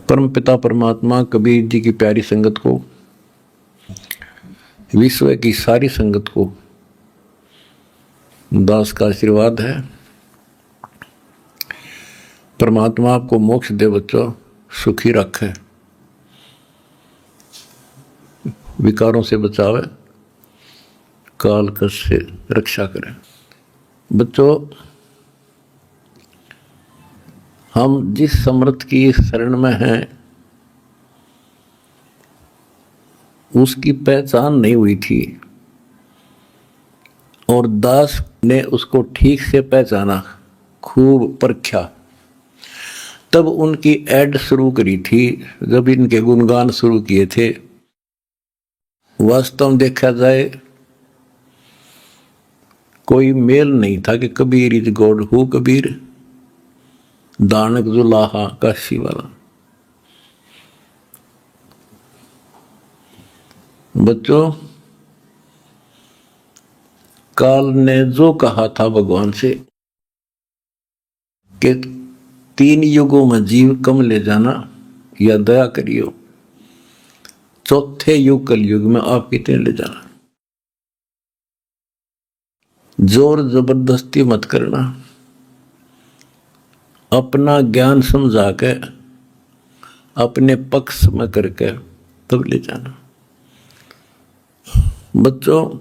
परम पिता परमात्मा कबीर जी की प्यारी संगत को, विश्व की सारी संगत को दास का आशीर्वाद है। परमात्मा आपको मोक्ष दे बच्चों, सुखी रखे, विकारों से बचावे, काल कष्ट से रक्षा करे। बच्चों, हम जिस समर्थ की शरण में हैं उसकी पहचान नहीं हुई थी और दास ने उसको ठीक से पहचाना, खूब परखा, तब उनकी ऐड शुरू करी थी, जब इनके गुणगान शुरू किए थे। वास्तव में देखा जाए कोई मेल नहीं था कि Kabir is God who Kabir, दानक जुलाहा काशी वाला। बच्चों, काल ने जो कहा था भगवान से कि 3 युगों में जीव कम ले जाना या दया करियो, चौथे युग कलयुग में आप कितने ले जाना, जोर जबरदस्ती मत करना, अपना ज्ञान समझा के अपने पक्ष में करके तब ले जाना। बच्चों,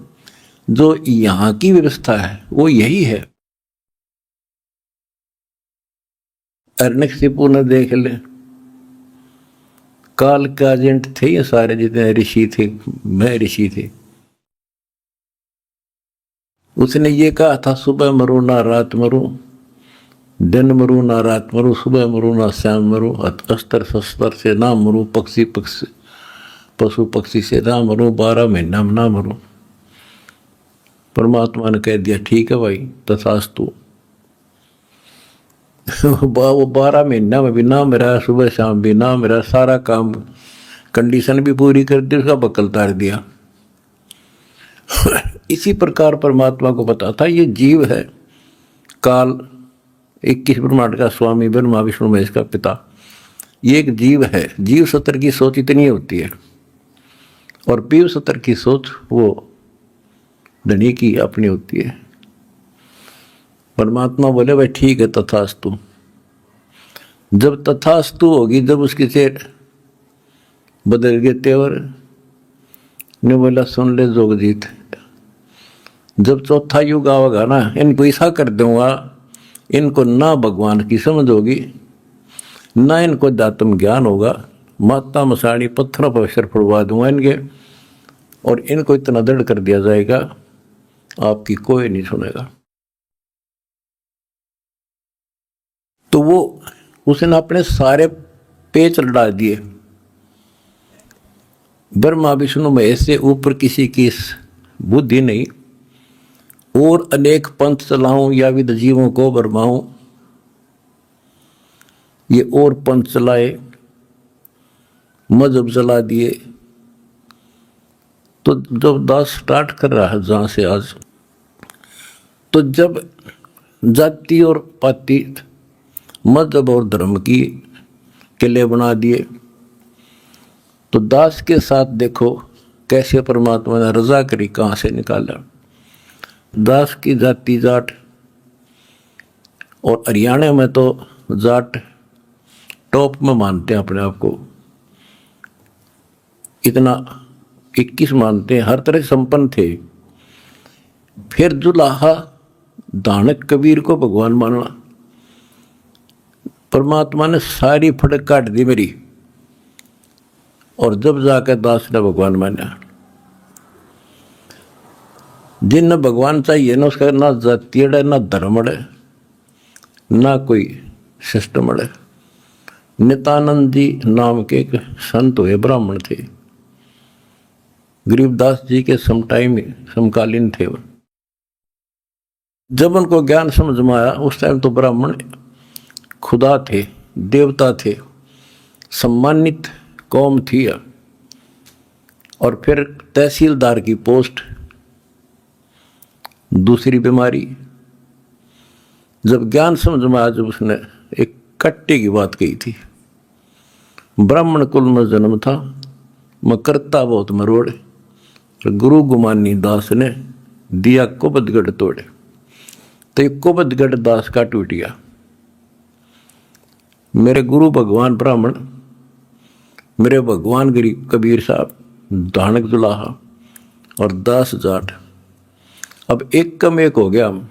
जो यहां की व्यवस्था है वो यही है। अर्णकशिपु ने देख ले, काल के एजेंट थे ये सारे, जितने ऋषि थे, मैं ऋषि थे। उसने ये कहा था, सुबह मरो ना रात मरो, दिन मरो ना रात मरो, सुबह मरो ना शाम मरो, अस्त्र शस्त्र से ना मरो, पशु पक्षी से ना मरो, 12 महीना में ना मरो। परमात्मा ने कह दिया, ठीक है भाई, तथास्तु। वो 12 महीना में भी ना मेरा, सुबह शाम भी ना मेरा, सारा काम कंडीशन भी पूरी कर दी, उसका बकल तार दिया। इसी प्रकार परमात्मा को पता था ये जीव है, काल 21 ब्रह्मांड का स्वामी, ब्रह्मा विष्णु महेश का पिता, ये एक जीव है। जीव सत्र की सोच इतनी होती है और पीव सत्र की सोच वो धनी की अपनी होती है। परमात्मा बोले, भाई ठीक है, तथास्तु। जब तथास्तु होगी, जब उसके चेहरे बदल गए तेवर, ने बोला, सुन ले जोगजीत, जब चौथा युग आवेगा ना, इनको ऐसा कर दूंगा, इनको ना भगवान की समझ होगी, ना इनको दातम ज्ञान होगा, माता मसाणी पत्थरों पर अक्षर पड़वा दूंगा इनके, और इनको इतना दृढ़ कर दिया जाएगा आपकी कोई नहीं सुनेगा। तो वो उसने अपने सारे पेच लड़ा दिए, ब्रह्मा विष्णु महेश से ऊपर किसी की बुद्धि नहीं, और अनेक पंथ चलाऊं या विद जीवों को बरमाऊं, ये और पंथ चलाए, मजहब चला दिए। तो जब दास स्टार्ट कर रहा है जहां से आज, तो जब जाति और पाति, मजहब और धर्म की किले बना दिए, तो दास के साथ देखो कैसे परमात्मा ने रजा करी, कहां से निकाला। दास की जाति जाट, और हरियाणा में तो जाट टॉप में मानते हैं अपने आप को, इतना 21 मानते हैं, हर तरह से संपन्न थे। फिर जुलाहा दानक कबीर को भगवान मानना, परमात्मा ने सारी फड़क काट दी मेरी, और जब जाकर दास ने भगवान माना। जिन भगवान चाहिए ना, उसका ना जाति है, ना धर्म है, ना कोई सिस्टम है। नित्यानंद जी नाम के एक संत हुए, ब्राह्मण थे, गरीबदास जी के समकालीन थे वो। जब उनको ज्ञान समझ में आया, उस टाइम तो ब्राह्मण खुदा थे, देवता थे, सम्मानित कौम थी। और फिर तहसीलदार की पोस्ट, दूसरी बीमारी। जब ज्ञान समझ में आया, जब उसने एक कट्टे की बात कही थी, ब्राह्मण कुल में जन्म था, मैं करता बहुत मरोड़। गुरु गुमानी दास ने दिया कुबदगढ़ तोड़े, तो ये कुबदगढ़ दास का टूट गया। मेरे गुरु भगवान ब्राह्मण, मेरे भगवान गरीब कबीर साहब, धानक दुलाहा और दास जाट, अब एक कम एक हो गया हम।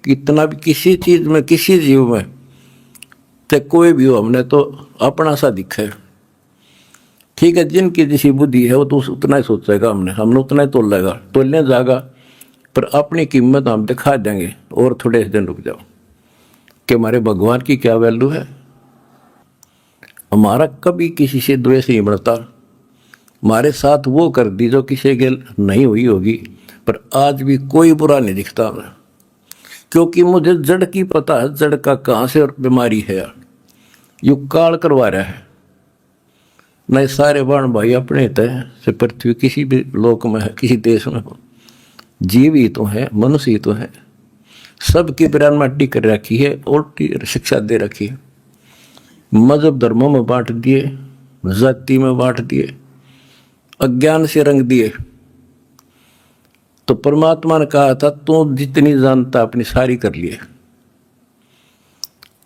कितना भी किसी चीज में, किसी जीव में, चाहे कोई भी हो, हमने तो अपना सा दिखा है। ठीक है, जिनकी जैसी बुद्धि है वो तो उतना ही सोचेगा, हमने उतना ही तोलेगा, तोलने जाएगा, पर अपनी कीमत हम दिखा देंगे। और थोड़े दिन रुक जाओ कि हमारे भगवान की क्या वैल्यू है। हमारा कभी किसी से द्वेष नहीं बढ़ता। हमारे साथ वो कर दी जो किसी के नहीं हुई होगी, पर आज भी कोई बुरा नहीं दिखता हमें, क्योंकि मुझे जड़ की पता है, जड़ का कहाँ से और बीमारी है। यू काल करवा रहा है। नहीं सारे बाण भाई अपने तय से पृथ्वी किसी भी लोक में है, किसी देश में हो, जीव ही तो है, मनुष्य ही तो है। सबकी बिरान माटी कर रखी है, उल्टी शिक्षा दे रखी है। मजहब धर्मों में बांट दिए, जाति में बांट दिए, अज्ञान से रंग दिए। तो परमात्मा ने कहा था तू जितनी जानता अपनी सारी कर लिए।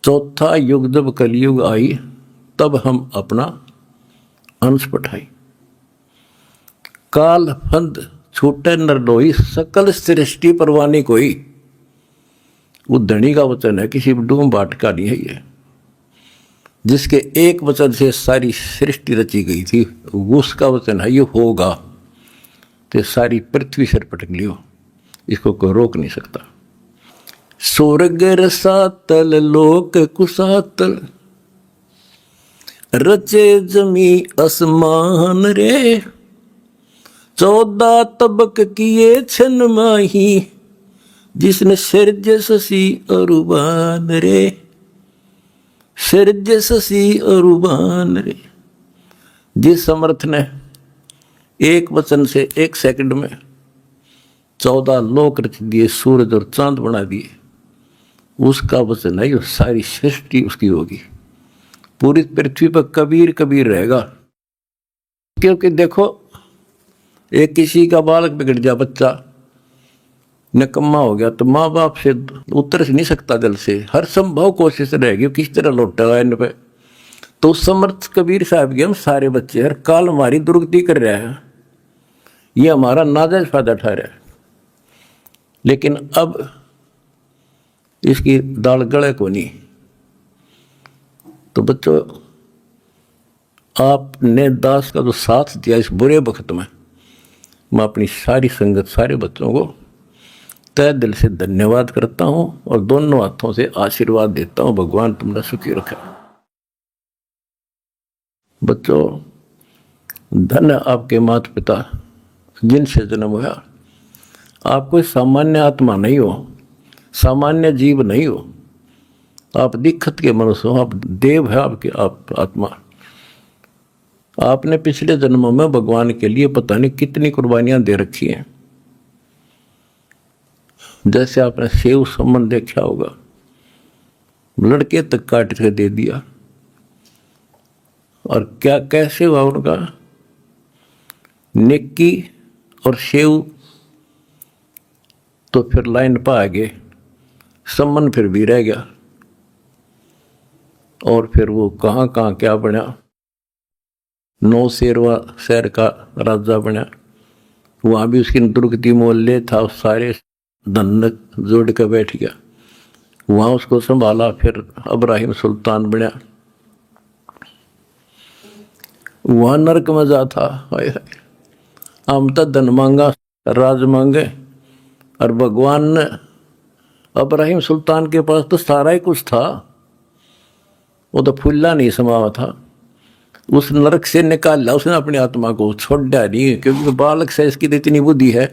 चौथा युग जब कलयुग आई, तब हम अपना अंश पठाई। काल फंद छूटे नरडोई, सकल सृष्टि परवानी कोई। वो धनी का वचन है, किसी डूम बाट का नहीं है ये। जिसके एक वचन से सारी सृष्टि रची गई थी, उसका वचन है ये होगा, तो सारी पृथ्वी सिर पटक लियो, इसको कोई रोक नहीं सकता। स्वर्ग रसातल लोक कुसातल, रचे जमी असमान रे। 14 तबक किए छन माही, जिसने सिरज ससी अरुबान रे। सिरज ससी अरुबान रे। जिस समर्थ ने एक वचन से एक सेकंड में 14 लोक रच दिए, सूरज और चांद बना दिए, उसका वचन है ये सारी सृष्टि उसकी होगी। पूरी पृथ्वी पर कबीर कबीर रहेगा। क्योंकि देखो, एक किसी का बालक बिगड़ गया, बच्चा निकम्मा हो गया, तो माँ बाप से उतर नहीं सकता दिल से, हर संभव कोशिश रहेगी किस तरह लौटेगा इन पे। तो समर्थ कबीर साहब के हम सारे बच्चे हर काल हमारी दुर्गति कर रहे हैं, ये हमारा नाजायज फायदा उठा रहा है। लेकिन अब इसकी दाल गले को नहीं। तो बच्चों, आपने दास का जो साथ दिया इस बुरे वक्त में, मैं अपनी सारी संगत, सारे बच्चों को तय दिल से धन्यवाद करता हूं और दोनों हाथों से आशीर्वाद देता हूं। भगवान तुमने सुखी रखा। बच्चों, धन आपके माता पिता जिनसे जन्म हुआ। आप कोई सामान्य आत्मा नहीं हो, सामान्य जीव नहीं हो, आप दिक्कत के मनुष्य हो, आप देव है, आपके आप आत्मा। आपने पिछले जन्मों में भगवान के लिए पता नहीं कितनी कुर्बानियां दे रखी हैं। जैसे आपने सेव सम्मान देखा होगा, लड़के तक काट के दे दिया, और क्या कैसे हुआ उनका, नेकी और सेव तो फिर लाइन पर आ गए, सम्मान फिर भी रह गया। और फिर वो कहाँ कहाँ क्या बना, 9 शेरवा शहर का राजा बना, वहाँ भी उसकी दुर्गति मोहल्ले था, सारे धन जोड़ के बैठ गया, वहाँ उसको संभाला। फिर इब्राहिम सुल्तान बना, वहाँ नरक में जा था। हम तो धन मांगा, राज मांगे, और भगवान ने इब्राहिम सुल्तान के पास तो सारा ही कुछ था, वो तो फुल्ला नहीं समावा था। उस नरक से निकाला उसने अपनी आत्मा को, छोड़ दिया नहीं, क्योंकि बालक से इसकी तो इतनी बुद्धि है,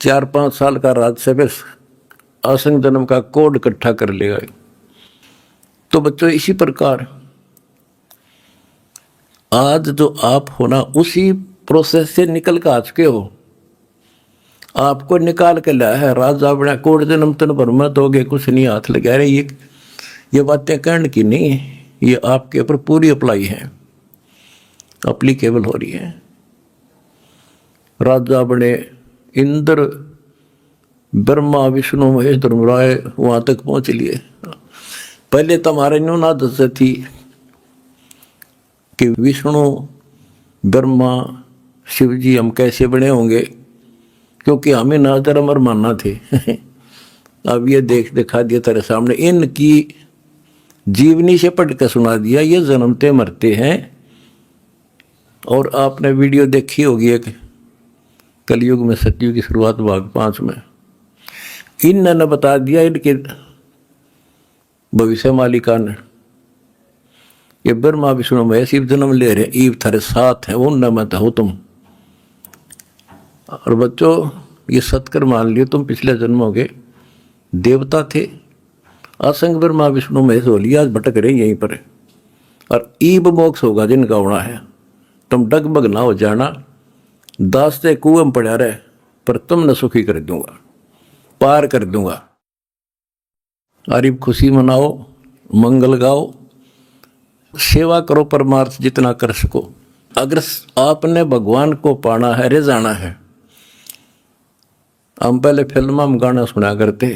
4-5 साल का राज्य असंग जन्म का कोड इकट्ठा कर लेगा। तो बच्चों, इसी प्रकार आज जो आप हो ना, उसी प्रोसेस से निकल कर आ चुके हो। आपको निकाल के लाया है राजा बना, कोड जन्म तन भर में दोगे कुछ नहीं, हाथ लगा रहे। ये बातें कहने की नहीं, ये आपके ऊपर पूरी अप्लाई है। अप्लीकेबल हो रही है। राजा बने इंद्र, ब्रह्मा विष्णु महेश धर्मराय वहां तक पहुंच लिए। पहले तो हमारे न्यून आदत से थी कि विष्णु ब्रह्मा शिव जी हम कैसे बने होंगे, क्योंकि हमें ना धर्म और मानना थे। अब ये दिखा दिया तेरे सामने, इनकी जीवनी से पढ़ के सुना दिया, ये जन्मते मरते हैं। और आपने वीडियो देखी होगी एक कलयुग में सतयुग की शुरुआत भाग 5 में, इन्होंने बता दिया इनके भविष्य मालिका ने, ये ब्रह्मा विष्णु महेश शिव जन्म ले रहे, ईव थारे साथ है, उन मत हो तुम। और बच्चों ये सत्कर मान लियो, तुम पिछले जन्मों के देवता थे, असंग ब्रह्मा विष्णु महेश हो लिया, आज भटक रहे यहीं पर। और ईब मोक्ष होगा जिनका होना है, तुम डगमग ना हो जाना, दास्ते कुएं में पड़ा रहे, पर तुमने सुखी कर दूंगा, पार कर दूंगा। अरे खुशी मनाओ, मंगल गाओ, सेवा करो, परमार्थ जितना कर सको। अगर आपने भगवान को पाना है, रे जाना है। हम पहले फिल्म में गाना सुना करते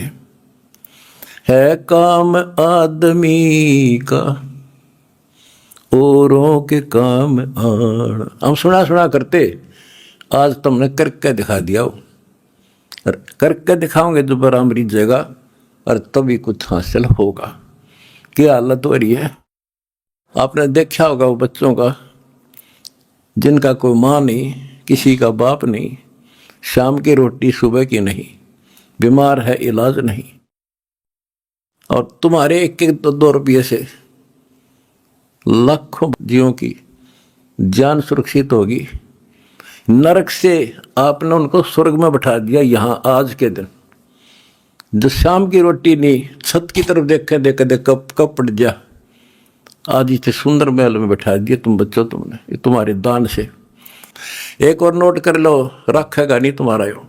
है काम आदमी का औरों के काम आना, हम सुना करते। आज तुमने करके दिखा दिया, और करके दिखाओगे दोबारा हमारी जगह, और तभी कुछ हासिल होगा। क्या हालत हो रही है, आपने देखा होगा वो बच्चों का जिनका कोई माँ नहीं, किसी का बाप नहीं, शाम की रोटी सुबह की नहीं, बीमार है इलाज नहीं, और तुम्हारे 1-2 रुपये से लाखों जीवों की जान सुरक्षित होगी। नरक से आपने उनको स्वर्ग में बैठा दिया यहाँ आज के दिन। जो शाम की रोटी नहीं, छत की तरफ देख कब पड़ जा, आज इतने सुंदर महल में बैठा दिया तुम बच्चों, तुमने ये तुम्हारे दान से। एक और नोट कर लो, रखेगा नहीं तुम्हारा यो।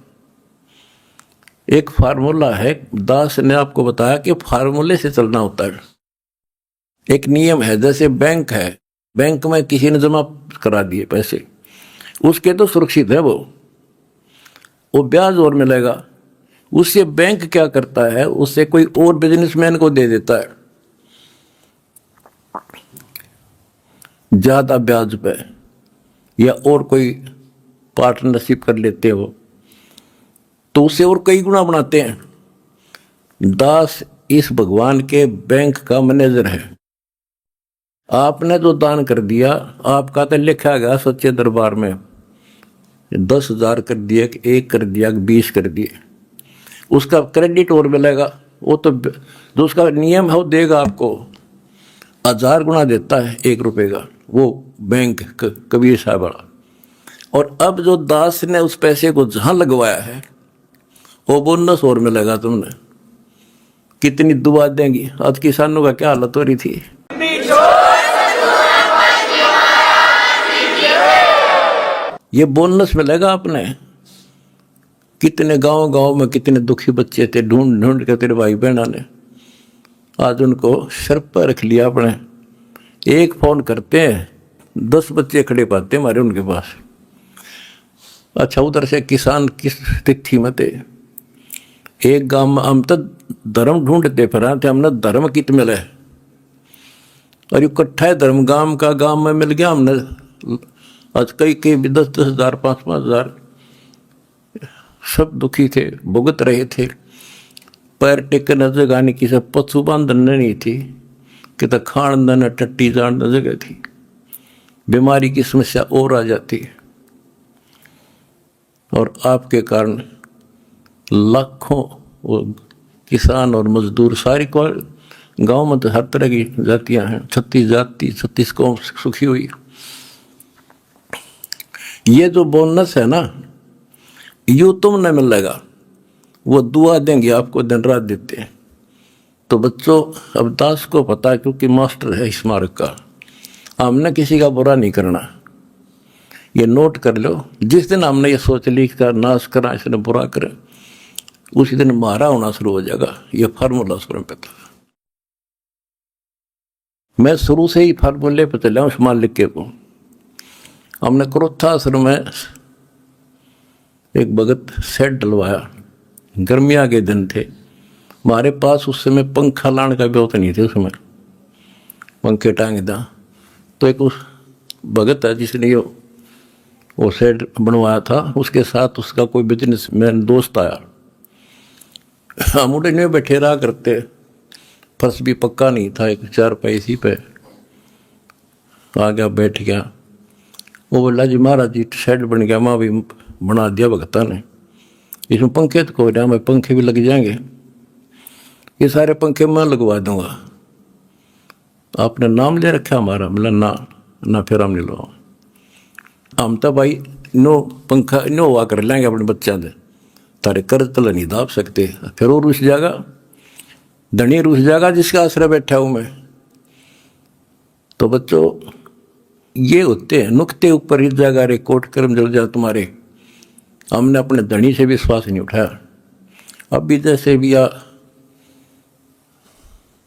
एक फार्मूला है, दास ने आपको बताया कि फार्मूले से चलना होता है। एक नियम है, जैसे बैंक है, बैंक में किसी ने जमा करा दिए पैसे, उसके तो सुरक्षित है वो ब्याज और मिलेगा। उससे बैंक क्या करता है, उससे कोई और बिजनेसमैन को दे देता है ज्यादा ब्याज पे, या और कोई पार्टनरशिप कर लेते हो तो उससे और कई गुना बनाते हैं। दास इस भगवान के बैंक का मैनेजर है। आपने जो दान कर दिया, आपका तो लिखा गया सच्चे दरबार में, 10,000 कर दिया, 1 कर दिया, 20 कर दिए, उसका क्रेडिट और मिलेगा। वो तो जो उसका नियम है वो देगा आपको, 1000 गुना देता है 1 रुपये का वो बैंक कबीर साहब वाला। और अब जो दास ने उस पैसे को जहां लगवाया है, वो बोनस और मिलेगा। तुमने कितनी दुआ देंगी। आज किसानों का क्या हालत हो रही थी। ये बोनस मिलेगा आपने। कितने गांव में कितने दुखी बच्चे थे, ढूंढ के तेरे भाई बहना ने आज उनको सर पर रख लिया अपने। एक फोन करते हैं 10 बच्चे खड़े पाते हमारे उनके पास। अच्छा, उधर से किसान किस स्थिति में थे। एक गांव में हम तो धर्म ढूंढते फिर थे, हमने धर्म कित मिले, और इकट्ठा है धर्म गांव में मिल गया हमने। आज कई 10-10 हज़ार 5-5 हज़ार, सब दुखी थे, भुगत रहे थे। पैर टेकने जगह नहीं, किसी पशु बांधन नहीं थी, कि तो खान न टट्टी जान जगह थी। बीमारी की समस्या और आ जाती है, और आपके कारण लाखों किसान और मजदूर, सारी को गांव में तो हर तरह की जातियां हैं, 36 जाति 36 कौम सुखी हुई। ये जो बोनस है ना, यू तुमने मिलेगा, वो दुआ देंगे आपको, दिन रात देते हैं। तो बच्चों, अब दास को पता है, क्योंकि मास्टर है इस मार्ग का, हमने किसी का बुरा नहीं करना। ये नोट कर लो, जिस दिन हमने ये सोच ली इसका नाश करा, इसने बुरा करे, उसी दिन मारा होना शुरू हो जाएगा। ये फार्मूला शुरू पे था। मैं शुरू से ही फार्मूले पे चला उस मालिक के को। हमने क्रोथा आश्रम में एक भगत सेट डलवाया, गर्मियाँ के दिन थे, हमारे पास उस समय पंखा लाने का व्यवस्था नहीं थी, उस समय पंखे टांग दा। तो एक उस भगत है जिसने वो सेट बनवाया था, उसके साथ उसका कोई बिजनेसमैन दोस्त आया। हम उड़े में बैठे रहा करते, फर्श भी पक्का नहीं था, एक चारपाई इसी पे आ गया, बैठ गया। वो बोला जी महाराज जी शेड बन गया, माँ भी बना दिया भगता ने, इसमें पंखे तो कोई ना, मैं पंखे भी लग जाएंगे, ये सारे पंखे मैं लगवा दूंगा, आपने नाम ले रखा हमारा? बोला ना फिर हम नहीं लो, हम तो भाई नो पंखा नो हुआ कर लेंगे अपने बच्चा दे, तारे कर्ज तला नहीं दाब सकते। फिर वो रुस जाएगा, धनी रुस जाएगा जिसका आश्रय बैठा हूं मैं। तो बच्चों ये होते हैं नुक्ते ऊपर ही जाएगा रे, कोट कर्म जल जा तुम्हारे। हमने अपने धनी से विश्वास नहीं उठाया। अब भी जैसे भी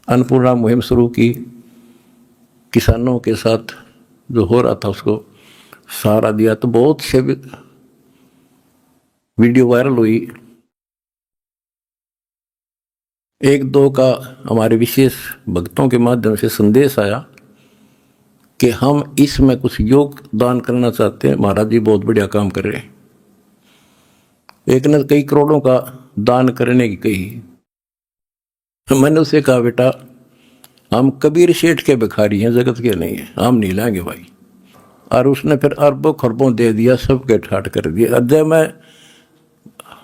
अन्नपूर्णा मुहिम शुरू की, किसानों के साथ जो हो रहा था उसको सहारा दिया, तो बहुत से वीडियो वायरल हुई। एक दो का हमारे विशेष भक्तों के माध्यम से संदेश आया कि हम इसमें कुछ योगदान करना चाहते हैं, महाराज जी बहुत बढ़िया काम कर रहे हैं। एक ने कई करोड़ों का दान करने की कही। मैंने उसे कहा बेटा हम कबीर शेठ के भिखारी हैं, जगत के नहीं है, हम नहीं लाएंगे भाई। और उसने फिर अरबों खरबों दे दिया, सबके ठाट कर दिया। जब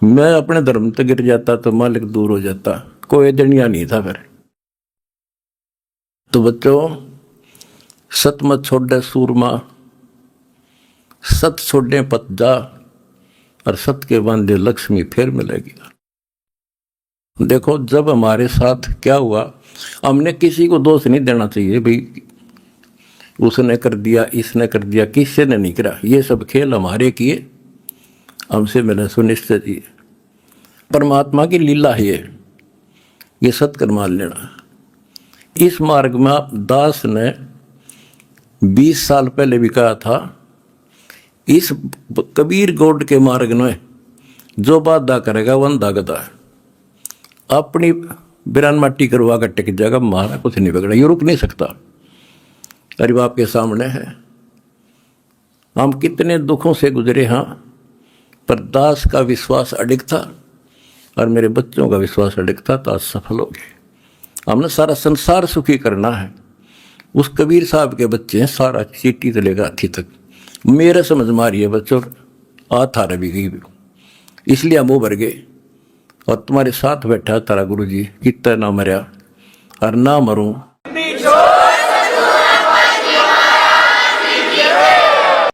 मैं अपने धर्म तक गिर जाता तो मालिक दूर हो जाता, कोई दनिया नहीं था फिर। तो बच्चों सत मत छोड़े सूरमा, सत छोड़े पत जा, और सत के बांधे लक्ष्मी फिर मिलेगी। देखो जब हमारे साथ क्या हुआ, हमने किसी को दोष नहीं देना चाहिए भाई उसने कर दिया, इसने कर दिया, किसी ने नहीं करा। ये सब खेल हमारे किए, हमसे मैंने सुनिश्चित किए। परमात्मा की लीला है ये सत्कर्म मान लेना। इस मार्ग में दास ने 20 साल पहले भी कहा था, इस कबीर गौड़ के मार्ग में जो बाधा करेगा वो अंधा गधा है। अपनी बिरान माटी करवा कर टिक जाएगा, मारा कुछ नहीं बिगड़ा, ये रुक नहीं सकता। अरे आपके सामने है, हम कितने दुखों से गुजरे। हाँ, पर दास का विश्वास अडिग था और मेरे बच्चों का विश्वास अडिग था, तो आज सफल हो गए। हमने सारा संसार सुखी करना है। उस कबीर साहब के बच्चे हैं, सारा चीटी से लेकर हाथी तक। मेरे समझ मारी है बच्चों, हार भी गई, इसलिए हम उभर गए। और तुम्हारे साथ बैठा तारा गुरु जी, कितना ना मरया और ना मरूं